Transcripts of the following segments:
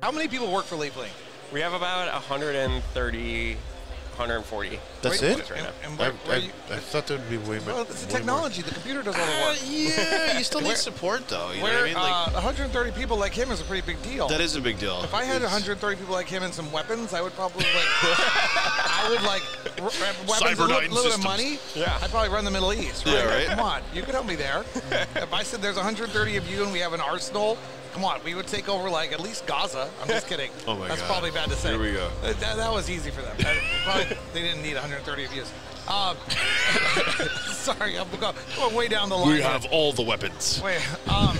How many people work for LeafLink? We have about 130, 140. That's it? Right now. And I thought there would be way more. well, it's the technology. The computer does all the work. Yeah, you still need support, though. You know what I mean? Like, 130 people like him is a pretty big deal. that is a big deal. If I had 130 people like him and some weapons, I would probably weapons, a little bit of money. Yeah. I'd probably run the Middle East. Right? Yeah, right. Come on, you could help me there. If I said there's 130 of you and we have an arsenal, come on, we would take over like at least Gaza. I'm just kidding. Oh my That's God. probably bad to say. Here we go. That was easy for them. They didn't need 130 of you. Sorry, I'm going way down the line. We have all the weapons. Wait, no,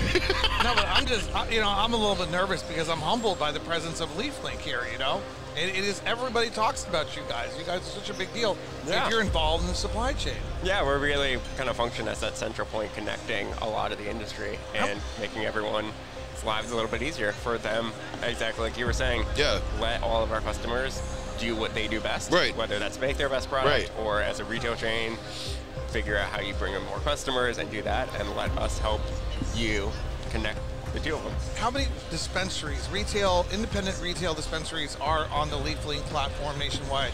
but I'm just, I'm a little bit nervous because I'm humbled by the presence of LeafLink here, It is, everybody talks about you guys. You guys are such a big deal if you're involved in the supply chain. Yeah, we're really kind of function as that central point connecting a lot of the industry and making everyone's lives a little bit easier for them, exactly like you were saying. Yeah. Let all of our customers do what they do best. Right. Whether that's make their best product Right. or as a retail chain, figure out how you bring in more customers and do that, and let us help you connect the two of them. How many dispensaries, independent retail dispensaries are on the LeafLink platform nationwide?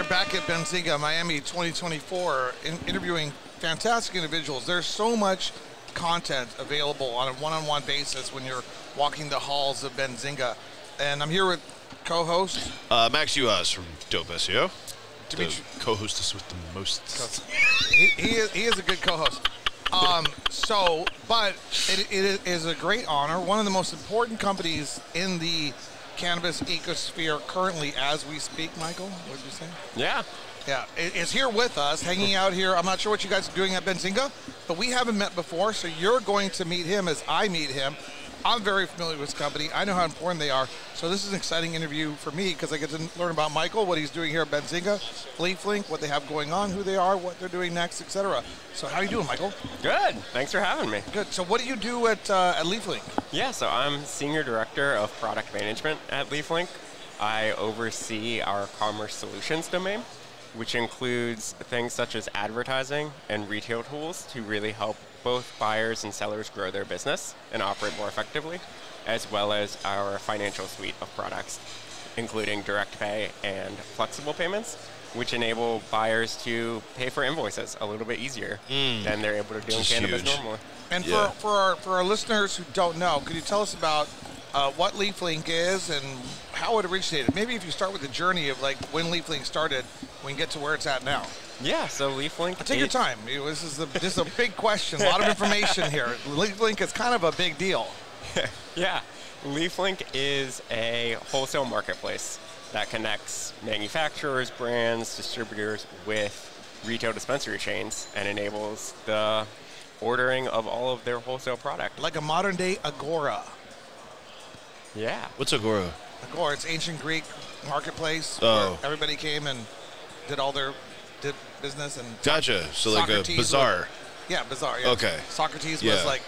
Back at Benzinga, Miami 2024, interviewing fantastic individuals. There's so much content available on a one-on-one basis when you're walking the halls of Benzinga. And I'm here with co-host Max Uas from Dope SEO. Dimitri. Co-hostess with the most. He is a good co-host. But it is a great honor. One of the most important companies in the cannabis ecosphere currently as we speak. Michael, what did you say? Yeah. Yeah, is here with us, hanging out here. I'm not sure what you guys are doing at Benzinga, but we haven't met before, so you're going to meet him as I meet him. I'm very familiar with this company. I know how important they are. So this is an exciting interview for me because I get to learn about Michael, what he's doing here at Benzinga, LeafLink, what they have going on, who they are, what they're doing next, etc. So how are you doing, Michael? Good. Thanks for having me. Good. So what do you do at LeafLink? Yeah, so I'm Senior Director of Product Management at LeafLink. I oversee our commerce solutions domain, which includes things such as advertising and retail tools to really help both buyers and sellers grow their business and operate more effectively, as well as our financial suite of products, including direct pay and flexible payments, which enable buyers to pay for invoices a little bit easier than they're able to do in cannabis normally. And for our listeners who don't know, could you tell us about what LeafLink is and how it originated? Maybe if you start with the journey of like when LeafLink started, we can get to where it's at now. Yeah, so LeafLink. Take your time. This is a big question. A lot of information here. LeafLink is kind of a big deal. Yeah, LeafLink is a wholesale marketplace that connects manufacturers, brands, distributors with retail dispensary chains and enables the ordering of all of their wholesale product. Like a modern day Agora. Yeah. What's Agora? Agora, it's ancient Greek marketplace Oh. where everybody came and did business and Gotcha. So like a Socrates bazaar. Yeah, bazaar. Yeah. Okay. Socrates Yeah. was like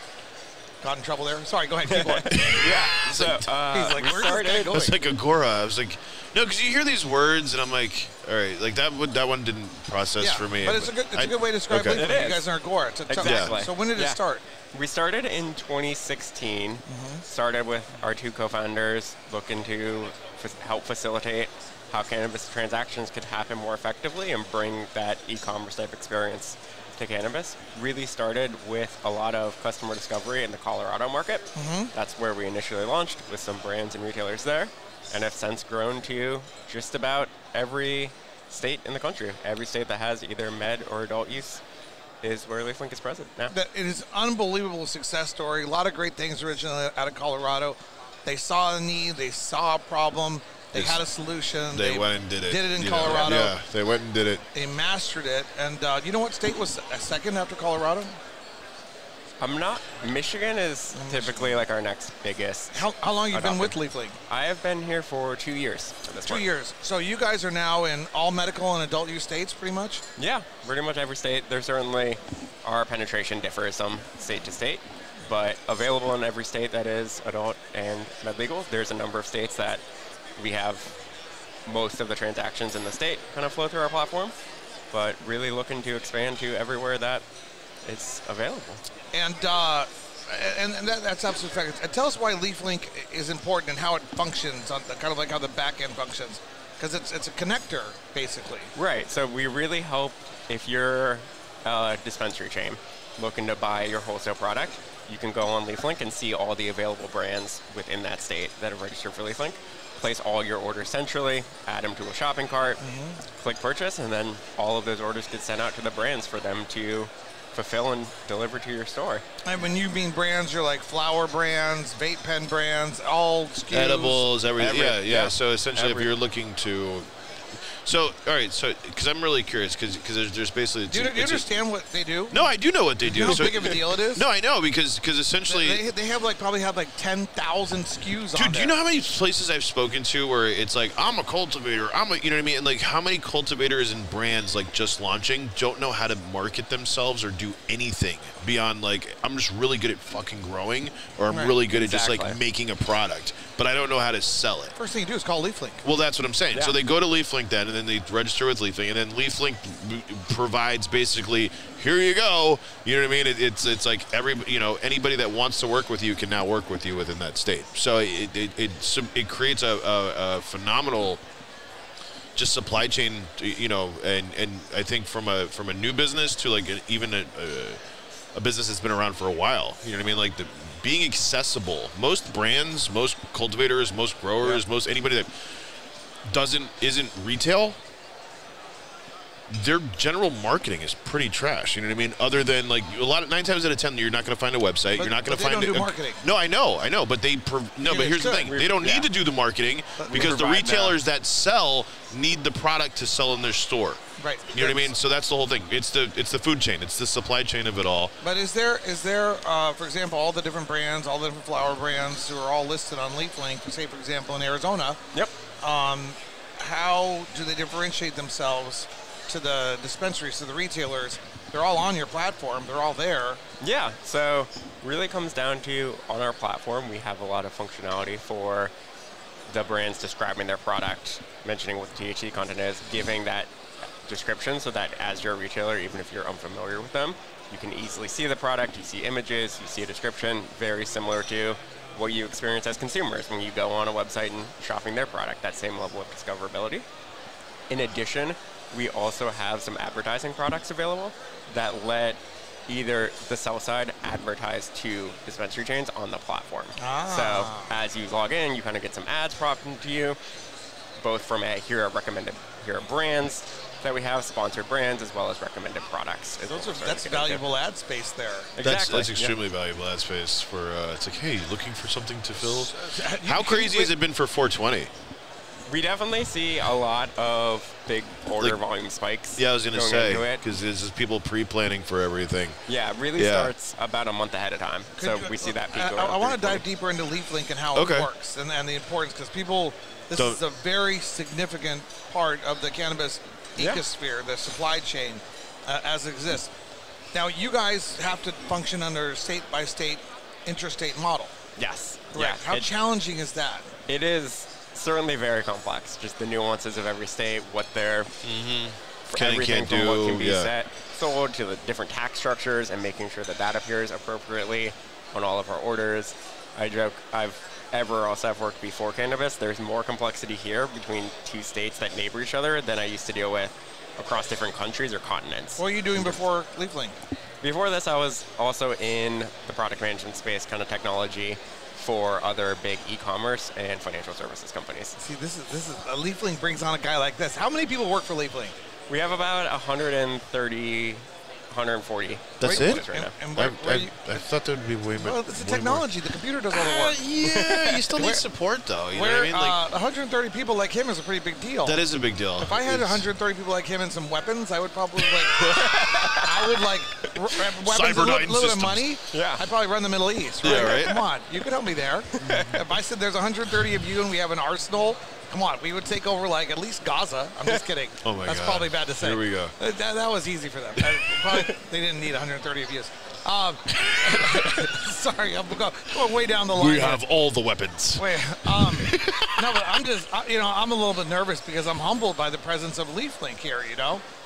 got in trouble there. Sorry, go ahead, keep going. Yeah. So He's like, where's this guy going? It's like Agora. I was like, no, because you hear these words, and I'm like, all right, like that one didn't process for me. But it's a good way to describe okay. LeafLink. It You is. guys are Agora. It's a tough- Exactly. So when did it start? We started in 2016. Started with our two co-founders looking to help facilitate how cannabis transactions could happen more effectively and bring that e-commerce type experience to cannabis. Really started with a lot of customer discovery in the Colorado market. That's where we initially launched with some brands and retailers there, and have since grown to just about every state in the country. Every state that has either med or adult use is where LeafLink is present now. It is an unbelievable success story. A lot of great things originally out of Colorado. They saw a need. They saw a problem. They had a solution. They went and did it. Did it in Colorado. Yeah, they went and did it. They mastered it. And you know what state was a second after Colorado? I'm not. Michigan is typically like our next biggest. How long have you been with LeafLink? I have been here for 2 years. At this 2 point. years. So you guys are now in all medical and adult use states, pretty much? Yeah, pretty much every state. There's certainly our penetration differs some state to state, but available in every state that is adult and med legal. There's a number of states that we have most of the transactions in the state kind of flow through our platform, but really looking to expand to everywhere that it's available. And that's absolutely fact. And tell us why LeafLink is important and how it functions, on kind of like how the back end functions, because it's a connector basically. Right. So we really help if you're a dispensary chain looking to buy your wholesale product. You can go on LeafLink and see all the available brands within that state that are registered for LeafLink. Place all your orders centrally, add them to a shopping cart, click purchase, and then all of those orders get sent out to the brands for them to fulfill and deliver to your store. And when you mean brands, you're like flower brands, vape pen brands, all SKUs. Edibles, everything. Yeah. So essentially, if you're looking to... So, all right, so, because I'm really curious, because there's basically... Do you understand what they do? No, I do know what they do. You know how big of a deal it is? No, I know, because essentially... They have probably have 10,000 SKUs on Dude, do you know how many places I've spoken to where it's like, I'm a cultivator, you know what I mean? And like, how many cultivators and brands, like, just launching, don't know how to market themselves or do anything beyond, like, I'm just really good at fucking growing, or I'm really good at just, like, making a product, but I don't know how to sell it. First thing you do is call LeafLink. Well, that's what I'm saying. Yeah. So they go to LeafLink then, and then they register with LeafLink, and then LeafLink provides basically, here you go. You know what I mean? It's like anybody that wants to work with you can now work with you within that state. So it creates a phenomenal just supply chain, and I think from a new business to like even a business that's been around for a while. You know what I mean? Like being accessible. Most brands, most cultivators, most growers, most anybody that isn't retail, their general marketing is pretty trash. You know what I mean? Other than like 9 times out of 10, you're not going to find a website. You're not going to find. They don't do marketing. No, I know, but but here's the thing: they don't need to do the marketing because the retailers that sell need the product to sell in their store. Right. You know what I mean? So that's the whole thing. It's the food chain. It's the supply chain of it all. But is there for example, all the different brands, all the different flower brands who are all listed on LeafLink, say for example in Arizona? Yep. How do they differentiate themselves to the dispensaries, to the retailers? They're all on your platform. They're all there. Yeah. So really comes down to on our platform, we have a lot of functionality for the brands describing their product, mentioning what the THC content is, giving that description so that as you're a retailer, even if you're unfamiliar with them, you can easily see the product, you see images, you see a description, very similar to what you experience as consumers when you go on a website and shopping their product, that same level of discoverability. In addition, we also have some advertising products available that let either the sell side advertise to dispensary chains on the platform. So as you log in, you kind of get some ads prompted to you, both from here are brands that we have, sponsored brands, as well as recommended products. That's valuable ad space there. Exactly. That's extremely valuable ad space for, it's like, hey, looking for something to fill? How crazy has it been for 420? We definitely see a lot of big order volume spikes. Yeah, I was going to say, because there's people pre-planning for everything. Yeah, it really starts about a month ahead of time. So we see that peak. I want to dive deeper into LeafLink and how it works and the importance, because this is a very significant part of the cannabis ecosphere, the supply chain as it exists. Now, you guys have to function under state-by-state, interstate model. Yes. Correct. Yeah. How challenging is that? It is certainly very complex. Just the nuances of every state, what they're everything from what can be sold to the different tax structures, and making sure that appears appropriately on all of our orders. I joke, I've worked before cannabis. There's more complexity here between two states that neighbor each other than I used to deal with across different countries or continents. What were you doing before LeafLink? Before this, I was also in the product management space, kind of technology, for other big e-commerce and financial services companies. See, this is LeafLink brings on a guy like this. How many people work for LeafLink? We have about 130, 140. That's it? Right now. And I thought there would be way more. Well, it's the technology. The computer does all the work. Yeah, you still need support, though. You know what I mean? Like, 130 people like him is a pretty big deal. that is a big deal. If I had 130 people like him and some weapons, I would probably weapons, Cyberdyne a little bit systems. of money. Yeah. I'd probably run the Middle East. Right? Yeah, right. Come on, you could help me there. If I said there's 130 of you and we have an arsenal, come on, we would take over like at least Gaza. I'm just kidding. Oh my That's God. probably bad to say. Here we go. That was easy for them. They didn't need 130 of you. Sorry, I'm going way down the line. We have all the weapons. Wait, no, but I'm just, I'm a little bit nervous because I'm humbled by the presence of LeafLink here,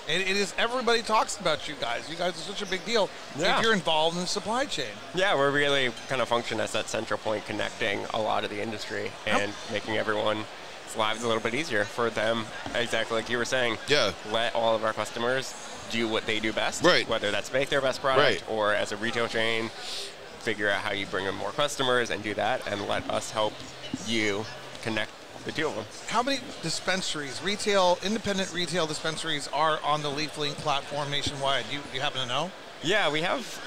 It is, everybody talks about you guys. You guys are such a big deal if you're involved in the supply chain. Yeah, we're really kind of function as that central point connecting a lot of the industry and making everyone's lives a little bit easier for them, exactly like you were saying. Yeah. Let all of our customers do what they do best, right? Whether that's make their best product or as a retail chain, figure out how you bring in more customers and do that, and let us help you connect the two of them. How many dispensaries, independent retail dispensaries are on the LeafLink platform nationwide? You happen to know? Yeah, we have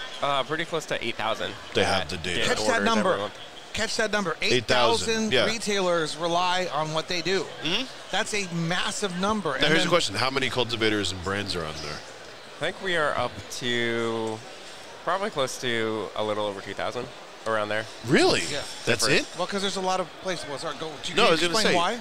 pretty close to 8,000. They have the data. Catch that number. Catch that number. 8,000 retailers rely on what they do. Mm-hmm. That's a massive number. Now, here's a question. How many cultivators and brands are on there? I think we are up to probably close to a little over 2,000, around there. Really? Yeah. That's it? Well, because there's a lot of places. Can you I was going to say. Why?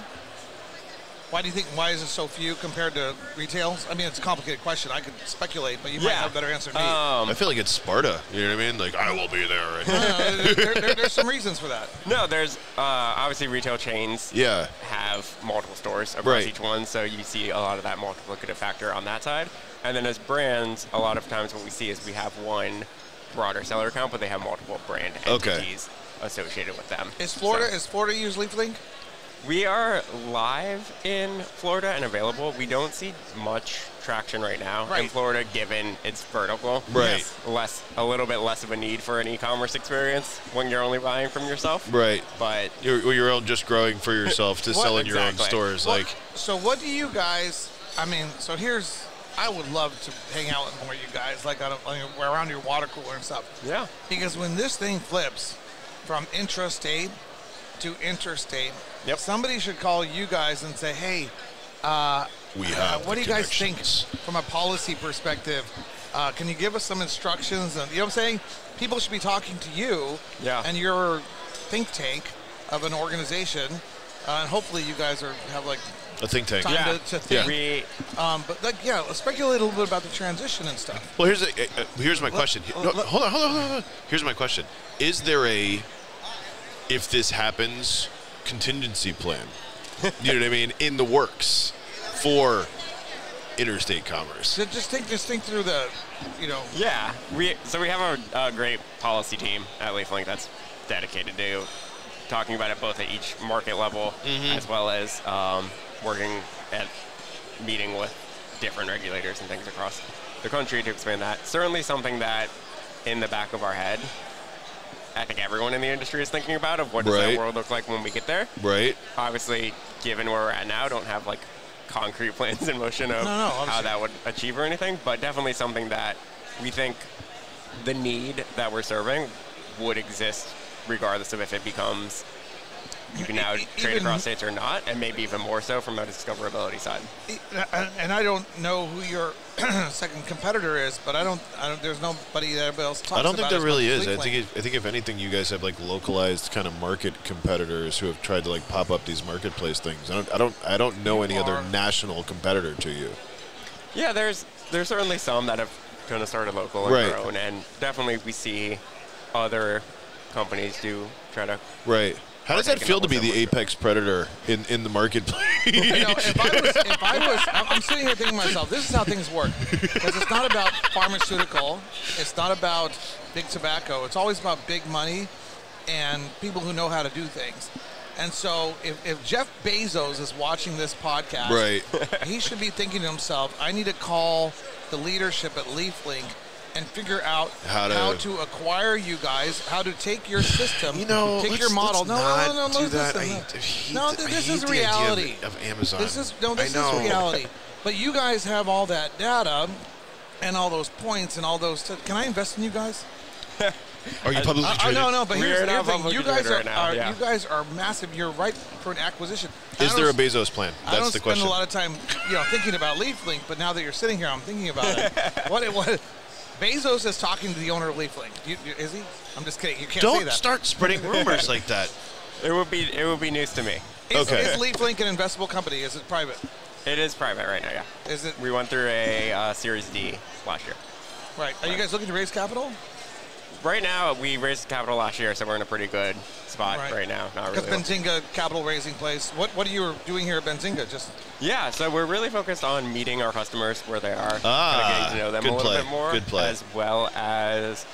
Why do you think, why is it so few compared to retail? I mean, it's a complicated question. I could speculate, but you might have a better answer than me. I feel like it's Sparta. You know what I mean? Like, I will be there. Right? There's some reasons for that. No, there's obviously retail chains have multiple stores across each one, so you see a lot of that multiplicative factor on that side. And then as brands, a lot of times what we see is we have one broader seller account, but they have multiple brand entities associated with them. Is Florida use LeafLink? We are live in Florida and available. We don't see much traction right now in Florida, given its vertical. Right. A little bit less of a need for an e-commerce experience when you're only buying from yourself. Right. But you're all just growing for yourself to sell in your own stores. So what do you guys? I mean, I would love to hang out with more of you guys, like around your water cooler and stuff. Yeah. Because when this thing flips from intrastate to interstate, somebody should call you guys and say, hey, we have what do you guys think from a policy perspective? Can you give us some instructions? And you know what I'm saying? People should be talking to you and your think tank of an organization, and hopefully you guys have a think tank. Time to think. But let's speculate a little bit about the transition and stuff. Well, here's my question. Hold on. Here's my question. Is there if this happens, contingency plan? You know what I mean? In the works for interstate commerce. So just think through the, Yeah, we have a great policy team at LeafLink that's dedicated to talking about it both at each market level as well as working at meeting with different regulators and things across the country to expand that. Certainly something that in the back of our head, I think everyone in the industry is thinking about of what does that world look like when we get there. Right. Obviously, given where we're at now, don't have concrete plans in motion of how that would achieve or anything, but definitely something that we think the need that we're serving would exist regardless of if it becomes you can now trade across states or not, and maybe even more so from a discoverability side. And I don't know who your second competitor is, but I don't. There's nobody that everybody else talks about. I don't think there really is. I think if anything, you guys have localized kind of market competitors who have tried to pop up these marketplace things. I don't know any other national competitor to you. Yeah, there's certainly some that have kind of started local on their own, and definitely we see other companies do try to. Right. How does that feel to be the apex predator in the marketplace? If I was, I'm sitting here thinking to myself, this is how things work. Because it's not about pharmaceutical, it's not about big tobacco. It's always about big money and people who know how to do things. And so if Jeff Bezos is watching this podcast, he should be thinking to himself, I need to call the leadership at LeafLink and figure out how to acquire you guys, how to take your system, take your model. No, this is reality. Of Amazon. This is reality. But you guys have all that data and all those points and all those. Can I invest in you guys? Are you publicly traded? No, but here's the thing. You guys are massive. You're ripe for an acquisition. Is there a Bezos plan? That's the question. I don't spend a lot of time, thinking about LeafLink, but now that you're sitting here, I'm thinking about it. What? Bezos is talking to the owner of LeafLink. Is he? I'm just kidding. You can't say that. Don't start spreading rumors like that. It would be news to me. Is LeafLink an investable company? Is it private? It is private right now. Yeah. Is it? We went through a Series D last year. Right. Are you guys looking to raise capital? right now, we raised capital last year, so we're in a pretty good spot right now. Not because really. Benzinga capital raising place. What are you doing here at Benzinga? Yeah, so we're really focused on meeting our customers where they are, kind of getting to know them a little bit more, as well as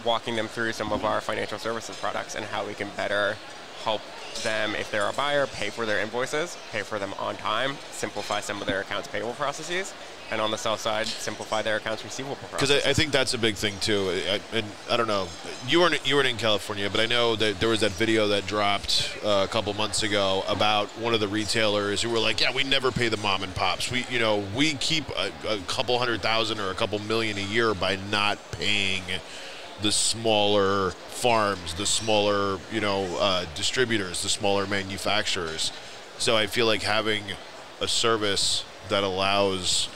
walking them through some of our financial services products and how we can better help them, if they're a buyer, pay for their invoices, pay for them on time, simplify some of their accounts payable processes, and on the sell side, simplify their accounts receivable processes. Because I think that's a big thing too. And I don't know, you weren't in California, but I know that there was that video that dropped a couple months ago about one of the retailers who were like, "Yeah, we never pay the mom and pops. We keep a couple $100,000 or a couple million a year by not paying the smaller farms, the smaller distributors, the smaller manufacturers." So I feel like having a service that allows,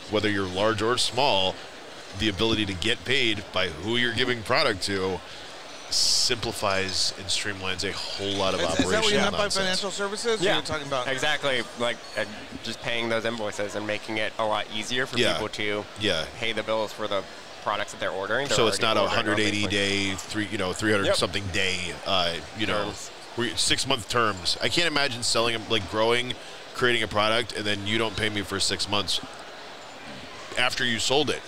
whether you're large or small, the ability to get paid by who you're giving product to simplifies and streamlines a whole lot of operations. Is that what you meant by financial services? Yeah, you're talking about exactly. Like just paying those invoices and making it a lot easier for people to pay the bills for the products that they're ordering. So it's not a 180 day, 300 something day, 6-month terms. I can't imagine selling them, like creating a product, and then you don't pay me for 6 months after you sold it,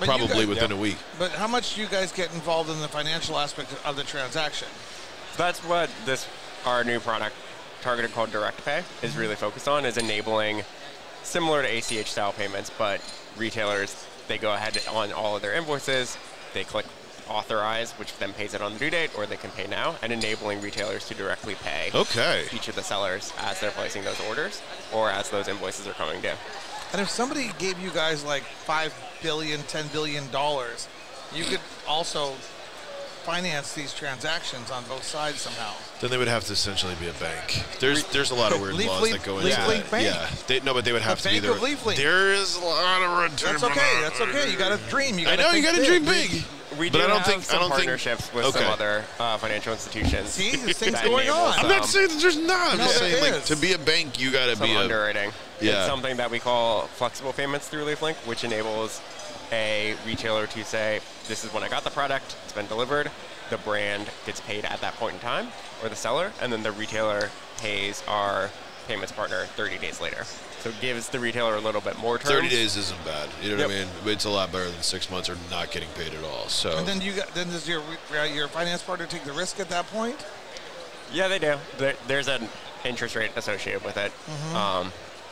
probably within a week. But how much do you guys get involved in the financial aspect of the transaction? That's what our new product, targeted called Direct Pay, is really focused on, is enabling similar to ACH style payments, but retailers, they go ahead on all of their invoices, they click authorize, which then pays it on the due date, or they can pay now, and enabling retailers to directly pay each of the sellers as they're placing those orders or as those invoices are coming due. And if somebody gave you guys like $5 billion, $10 billion, you could also finance these transactions on both sides somehow. Then they would have to essentially be a bank. There's a lot of weird laws that go into that. LeafLink Bank. Yeah, but they would have to be there. LeafLink. There is a lot of red tape. That's okay. You got to dream. I know you got to dream big. We do have some partnerships with some other financial institutions. See, this thing's going on. I'm not saying that there's not. I'm just saying, like, to be a bank, you got to be underwriting. It's something that we call flexible payments through LeafLink, which enables a retailer to say, this is when I got the product, it's been delivered, the brand gets paid at that point in time, or the seller, and then the retailer pays our payments partner 30 days later. So it gives the retailer a little bit more terms. 30 days isn't bad. You know what I mean? It's a lot better than 6 months or not getting paid at all. So. And then does your finance partner take the risk at that point? Yeah, they do. There's an interest rate associated with it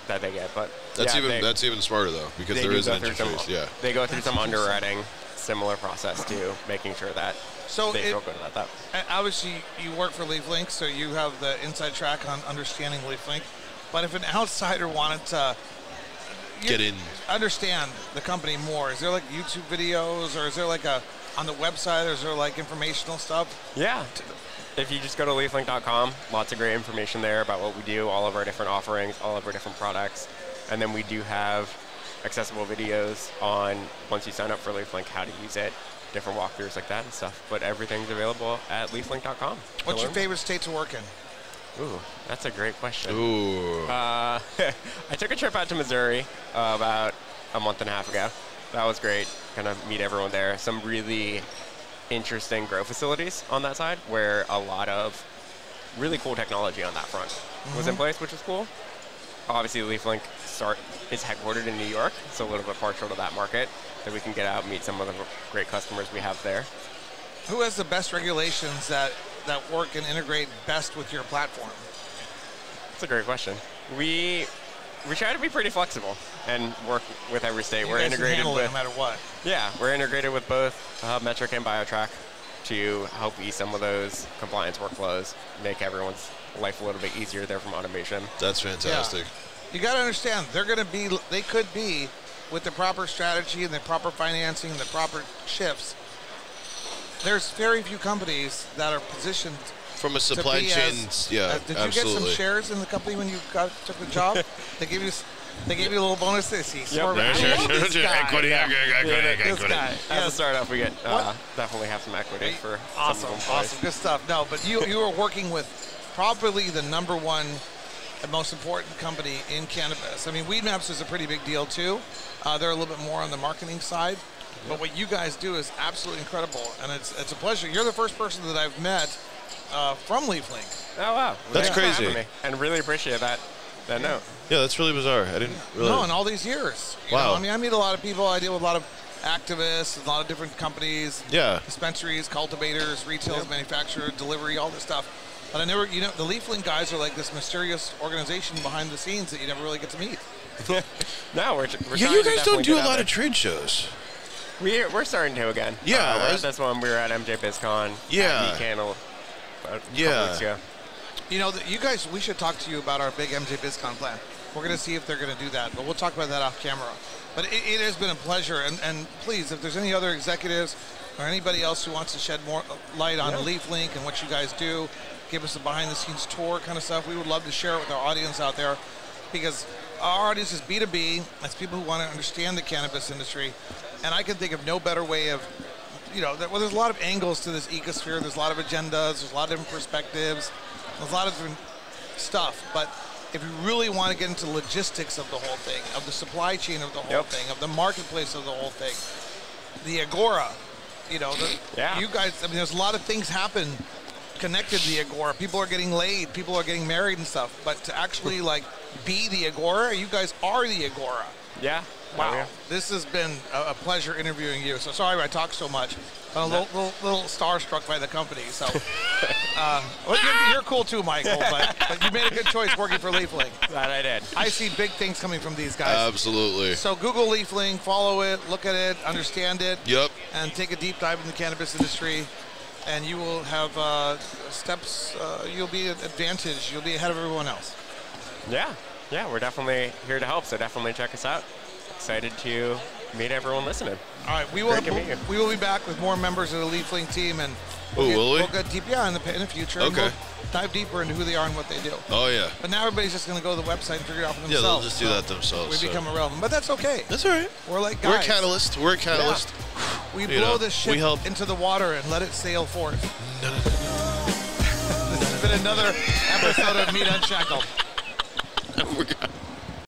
that they get, but that's even smarter though, because there is an interest rate. They go through some underwriting, similar process to making sure that they feel good about that. Obviously, you work for LeafLink, so you have the inside track on understanding LeafLink. But if an outsider wanted to get in, understand the company more, is there like YouTube videos, or is there like on the website, or is there like informational stuff? Yeah. If you just go to leaflink.com, lots of great information there about what we do, all of our different offerings, all of our different products. And then we do have accessible videos on, once you sign up for LeafLink, how to use it, different walkthroughs like that and stuff. But everything's available at leaflink.com. What's your favorite state to work in? Ooh, that's a great question. Ooh. I took a trip out to Missouri about a month and a half ago. That was great. Kind of meet everyone there. Some really interesting grow facilities on that side where a lot of really cool technology on that front was in place, which was cool. Obviously, LeafLink is headquartered in New York, so a little bit partial to that market, that we can get out and meet some of the great customers we have there. Who has the best regulations that work and integrate best with your platform? That's a great question. We try to be pretty flexible and work with every state. We're integrated with, no matter what. Yeah, we're integrated with both Metric and BioTrack to help ease some of those compliance workflows, make everyone's life a little bit easier there from automation. That's fantastic. Yeah. You got to understand, they could be, with the proper strategy and the proper financing and the proper shifts, there's very few companies that are positioned from a supply chain. Did you get some shares in the company when you took the job? They gave you a little bonus. Equity. As a startup, we get definitely have some equity for awesome, good stuff. No, but you are working with probably the number one and most important company in cannabis. I mean, Weedmaps is a pretty big deal too. They're a little bit more on the marketing side. But what you guys do is absolutely incredible, and it's a pleasure. You're the first person that I've met from LeafLink. Oh, wow. That's Thanks for crazy. having me, and really appreciate that note. Yeah, that's really bizarre. I didn't really. No, in all these years. You Wow. know, I mean, I meet a lot of people. I deal with a lot of activists, a lot of different companies. Yeah. Dispensaries, cultivators, retailers, manufacturers, delivery, all this stuff. But I never, the LeafLink guys are like this mysterious organization behind the scenes that you never really get to meet. No, we're Yeah, trying you to guys definitely don't do a get out lot there. of trade shows. We're starting to again. Yeah, This one we were at MJ BizCon. Yeah. At Candle. Yeah. You guys, we should talk to you about our big MJ BizCon plan. We're going to see if they're going to do that, but we'll talk about that off camera. But it has been a pleasure, and please, if there's any other executives or anybody else who wants to shed more light on LeafLink and what you guys do, give us a behind-the-scenes tour kind of stuff, we would love to share it with our audience out there, because our audience is B2B. It's people who want to understand the cannabis industry, and I can think of no better way of, there's a lot of angles to this ecosphere. There's a lot of agendas. There's a lot of different perspectives. There's a lot of different stuff, but if you really want to get into logistics of the whole thing, of the supply chain of the whole thing, of the marketplace of the whole thing, the Agora, you guys, I mean, there's a lot of things happen connected to the Agora. People are getting laid, people are getting married and stuff, but to actually be the Agora, you guys are the Agora. Yeah. Wow. Oh, yeah. This has been a pleasure interviewing you. So sorry I talk so much. I'm a little starstruck by the company. So you're cool too, Michael, but you made a good choice working for LeafLink. That I did. I see big things coming from these guys. Absolutely. So Google LeafLink, follow it, look at it, understand it. Yep. And take a deep dive in the cannabis industry. And you will have steps, you'll be an advantage. You'll be ahead of everyone else. Yeah. Yeah, we're definitely here to help, so definitely check us out. Excited to meet everyone listening. All right, we will be back with more members of the LeafLink team, and we'll get deep, in the future. Okay. And we'll dive deeper into who they are and what they do. Oh yeah. But now everybody's just going to go to the website and figure it out for themselves. Yeah, they'll just do that themselves. We become irrelevant, but that's okay. That's all right. We're like guys. We're a catalyst. We're a catalyst. Yeah. We blow this ship into the water and let it sail forth. This has been another episode of Meat Unshackled.